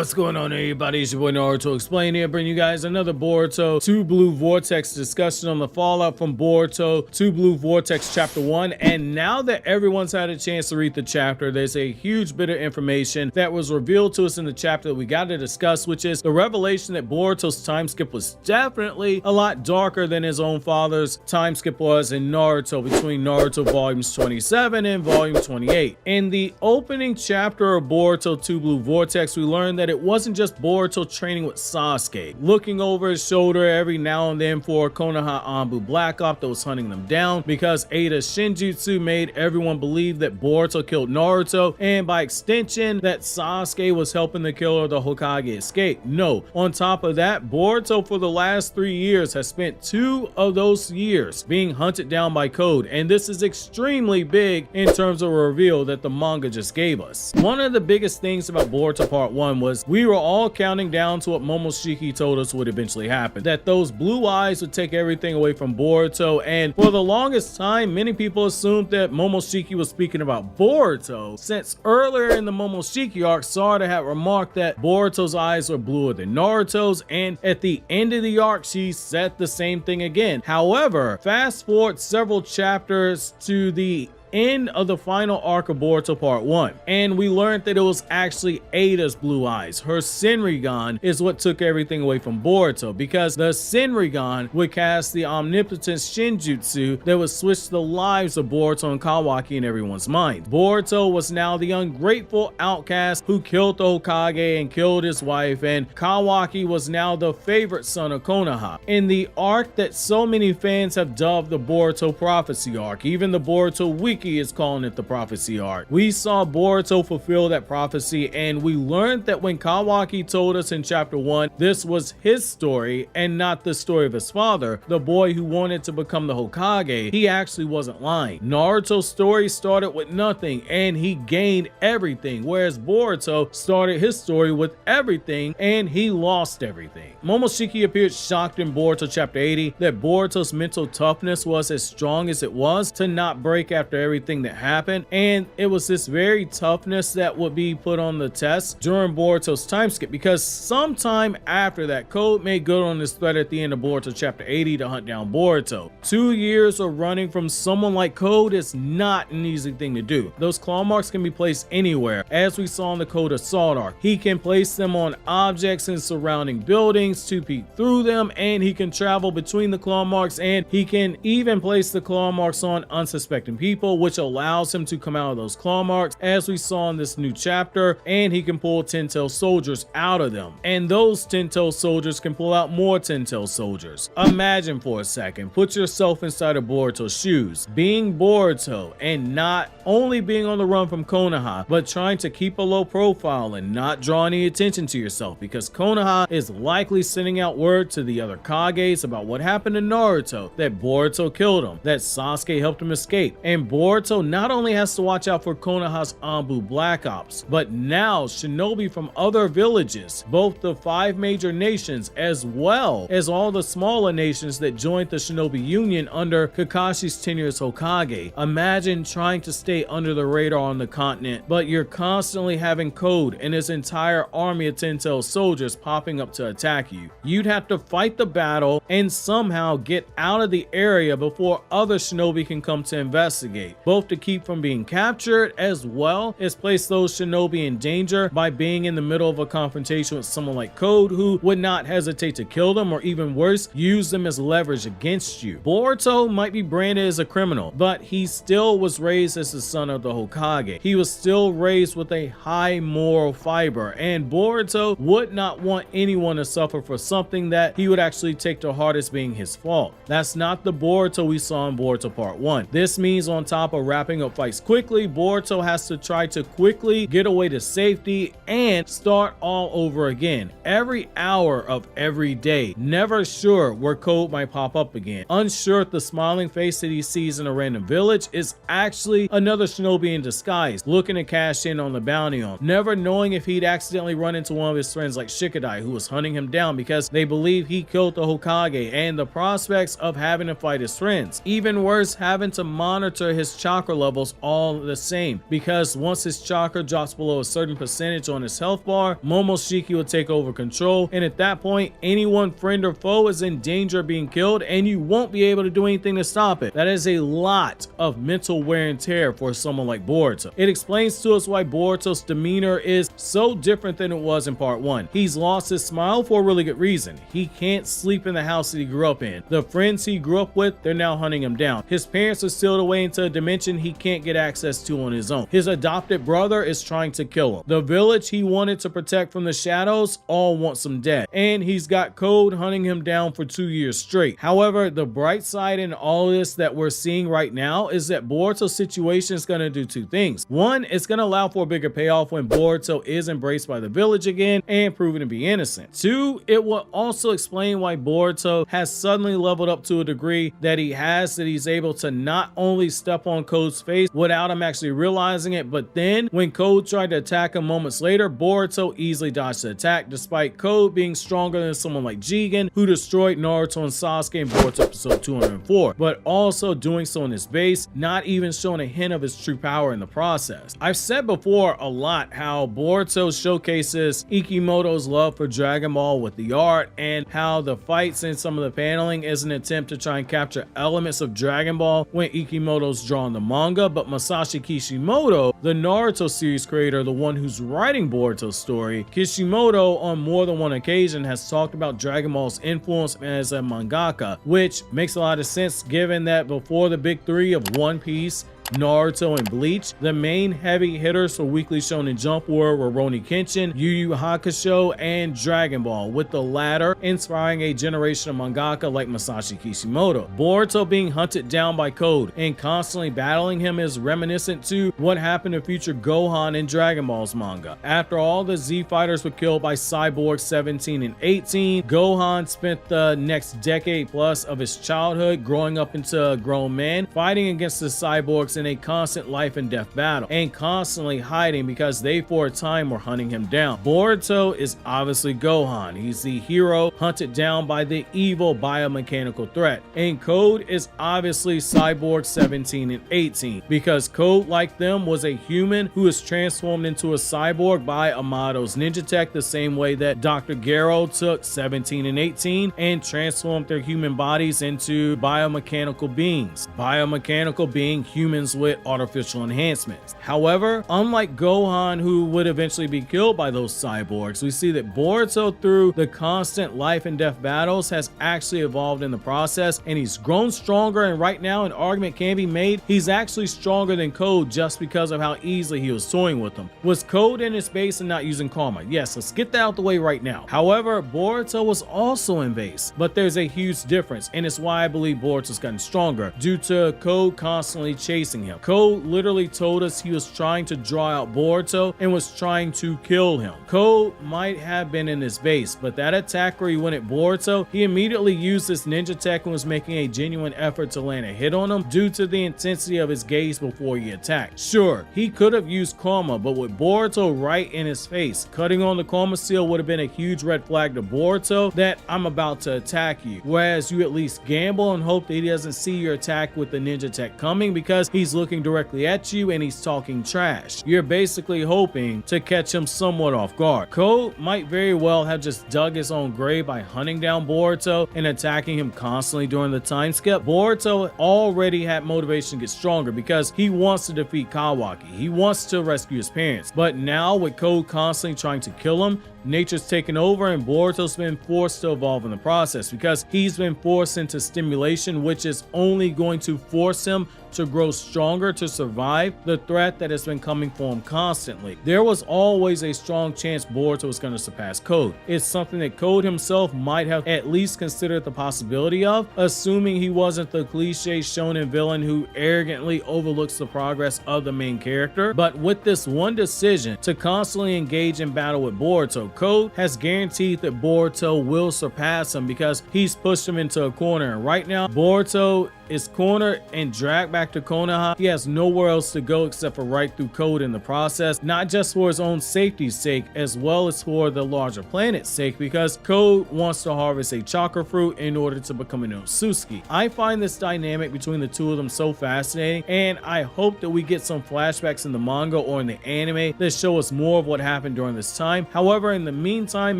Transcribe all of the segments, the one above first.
What's going on, everybody? It's your boy Naruto Explain here, bringing you guys another Boruto 2 Blue Vortex discussion on the fallout from Boruto 2 Blue Vortex Chapter 1. And now that everyone's had a chance to read the chapter, there's a huge bit of information that was revealed to us in the chapter that we got to discuss, which is the revelation that Boruto's time skip was definitely a lot darker than his own father's time skip was in Naruto, between Naruto volumes 27 and volume 28. In the opening chapter of Boruto 2 Blue Vortex, we learned that it wasn't just Boruto training with Sasuke, looking over his shoulder every now and then for Konoha Anbu Black Op that was hunting them down, because Ada's Shinjutsu made everyone believe that Boruto killed Naruto, and by extension that Sasuke was helping the killer of the Hokage escape. No, on top of that, Boruto for the last 3 years has spent 2 of those years being hunted down by Code, and this is extremely big in terms of a reveal that the manga just gave us. One of the biggest things about Boruto Part 1 was we were all counting down to what Momoshiki told us would eventually happen, that those blue eyes would take everything away from Boruto, and for the longest time many people assumed that Momoshiki was speaking about Boruto, since earlier in the Momoshiki arc Sarada had remarked that Boruto's eyes were bluer than Naruto's, and at the end of the arc she said the same thing again. However, fast forward several chapters to the end of the final arc of Boruto Part 1, and we learned that it was actually Ada's blue eyes. Her Senrigan is what took everything away from Boruto, because the Senrigan would cast the omnipotent Shinjutsu that would switch the lives of Boruto and Kawaki in everyone's mind. Boruto was now the ungrateful outcast who killed the Hokage and killed his wife, and Kawaki was now the favorite son of Konoha. In the arc that so many fans have dubbed the Boruto Prophecy arc, even the Boruto Wiki is calling it the Prophecy arc, we saw Boruto fulfill that prophecy, and we learned that when Kawaki told us in chapter 1 this was his story and not the story of his father, the boy who wanted to become the Hokage, he actually wasn't lying. Naruto's story started with nothing and he gained everything, whereas Boruto started his story with everything and he lost everything. Momoshiki appeared shocked in Boruto chapter 80 that Boruto's mental toughness was as strong as it was to not break after everything that happened, and it was this very toughness that would be put on the test during Boruto's time skip, because sometime after that Code made good on this threat at the end of Boruto chapter 80 to hunt down Boruto. 2 years of running from someone like Code is not an easy thing to do. Those claw marks can be placed anywhere, as we saw in the Code Assault arc. He can place them on objects and surrounding buildings to peek through them, and he can travel between the claw marks, and he can even place the claw marks on unsuspecting people, which allows him to come out of those claw marks, as we saw in this new chapter, and he can pull 10-tail soldiers out of them, and those 10-tail soldiers can pull out more 10-tail soldiers. Imagine for a second, put yourself inside of Boruto's shoes, being Boruto and not only being on the run from Konoha, but trying to keep a low profile and not draw any attention to yourself, because Konoha is likely sending out word to the other Kages about what happened to Naruto, that Boruto killed him, that Sasuke helped him escape, and Boruto not only has to watch out for Konoha's Anbu Black Ops, but now shinobi from other villages, both the 5 major nations as well as all the smaller nations that joined the Shinobi Union under Kakashi's tenure as Hokage. Imagine trying to stay under the radar on the continent, but you're constantly having Code and his entire army of 10-tail soldiers popping up to attack you. You'd have to fight the battle and somehow get out of the area before other shinobi can come to investigate, both to keep from being captured as well as place those shinobi in danger by being in the middle of a confrontation with someone like Code, who would not hesitate to kill them, or even worse, use them as leverage against you. Boruto might be branded as a criminal, but he still was raised as the son of the Hokage. He was still raised with a high moral fiber, and Boruto would not want anyone to suffer for something that he would actually take to heart as being his fault. That's not the Boruto we saw in Boruto Part 1. This means on top of wrapping up fights quickly, Boruto has to try to quickly get away to safety and start all over again every hour of every day, never sure where Code might pop up again, unsure if the smiling face that he sees in a random village is actually another shinobi in disguise looking to cash in on the bounty on, never knowing if he'd accidentally run into one of his friends like Shikadai, who was hunting him down because they believe he killed the Hokage, and the prospects of having to fight his friends. Even worse, having to monitor his his chakra levels all the same, because once his chakra drops below a certain percentage on his health bar, Momoshiki will take over control, and at that point, anyone, friend or foe, is in danger of being killed, and you won't be able to do anything to stop it. That is a lot of mental wear and tear for someone like Boruto. It explains to us why Boruto's demeanor is so different than it was in part 1. He's lost his smile for a really good reason. He can't sleep in the house that he grew up in. The friends he grew up with, they're now hunting him down. His parents are sealed away into a dimension he can't get access to on his own. His adopted brother is trying to kill him. The village he wanted to protect from the shadows all wants him dead. And he's got Code hunting him down for 2 years straight. However, the bright side in all this that we're seeing right now is that Boruto's situation is going to do two things. One, it's going to allow for a bigger payoff when Boruto is embraced by the village again and proven to be innocent. Two, it will also explain why Boruto has suddenly leveled up to a degree that he's able to not only step on Code's face without him actually realizing it, but then when Code tried to attack him moments later, Boruto easily dodged the attack, despite Code being stronger than someone like Jigen, who destroyed Naruto and Sasuke in Boruto episode 204, but also doing so in his base, not even showing a hint of his true power in the process. I've said before a lot how Boruto showcases Ikimoto's love for Dragon Ball with the art, and how the fights and some of the paneling is an attempt to try and capture elements of Dragon Ball when Ikimoto's drawing the manga, but Masashi Kishimoto, the Naruto series creator, the one who's writing Boruto's story, Kishimoto on more than one occasion has talked about Dragon Ball's influence as a mangaka, which makes a lot of sense given that before the big three of One Piece, Naruto, and Bleach, the main heavy hitters for Weekly Shonen Jump were Rurouni Kenshin, Yu Yu Hakusho, and Dragon Ball, with the latter inspiring a generation of mangaka like Masashi Kishimoto. Boruto being hunted down by Code and constantly battling him is reminiscent to what happened to future Gohan in Dragon Ball's manga. After all the Z fighters were killed by Cyborg 17 and 18, Gohan spent the next decade plus of his childhood growing up into a grown man, fighting against the cyborgs in a constant life and death battle, and constantly hiding because they for a time were hunting him down. Boruto is obviously Gohan. He's the hero hunted down by the evil biomechanical threat, and Code is obviously Cyborg 17 and 18 because Code, like them, was a human who was transformed into a cyborg by Amato's ninja tech, the same way that Dr. Gero took 17 and 18 and transformed their human bodies into biomechanical beings. Biomechanical being humans with artificial enhancements. However, unlike Gohan, who would eventually be killed by those cyborgs, we see that Boruto, through the constant life and death battles, has actually evolved in the process, and he's grown stronger, and right now an argument can be made he's actually stronger than Code just because of how easily he was toying with them. Was Code in his base and not using karma? Yes, let's get that out the way right now. However, Boruto was also in base, but there's a huge difference, and it's why I believe Boruto's gotten stronger, due to Code constantly chasing him. Code literally told us he was trying to draw out Boruto and was trying to kill him. Code might have been in his base, but that attack where he went at Boruto, he immediately used his ninja tech and was making a genuine effort to land a hit on him due to the intensity of his gaze before he attacked. Sure, he could have used karma, but with Boruto right in his face, cutting on the karma seal would have been a huge red flag to Boruto that I'm about to attack you, whereas you at least gamble and hope that he doesn't see your attack with the ninja tech coming because he's looking directly at you and he's talking trash. You're basically hoping to catch him somewhat off guard. Code might very well have just dug his own grave by hunting down Boruto and attacking him constantly during the time skip. Boruto already had motivation to get stronger because he wants to defeat Kawaki. He wants to rescue his parents. But now with Code constantly trying to kill him, nature's taken over and Boruto's been forced to evolve in the process because he's been forced into stimulation, which is only going to force him to grow stronger to survive the threat that has been coming for him constantly. There was always a strong chance Boruto was going to surpass Code. It's something that Code himself might have at least considered the possibility of, assuming he wasn't the cliche shonen villain who arrogantly overlooks the progress of the main character. But with this one decision to constantly engage in battle with Boruto, Code has guaranteed that Boruto will surpass him because he's pushed him into a corner, and right now Boruto is cornered and dragged back to Konoha, he has nowhere else to go except for right through Code in the process, not just for his own safety's sake, as well as for the larger planet's sake, because Code wants to harvest a chakra fruit in order to become an Otsutsuki. I find this dynamic between the two of them so fascinating, and I hope that we get some flashbacks in the manga or in the anime that show us more of what happened during this time. However, in the meantime,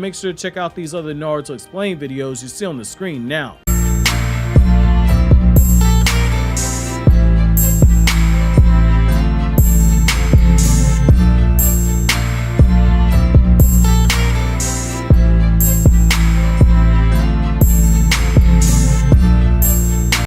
make sure to check out these other Naruto Explained videos you see on the screen now.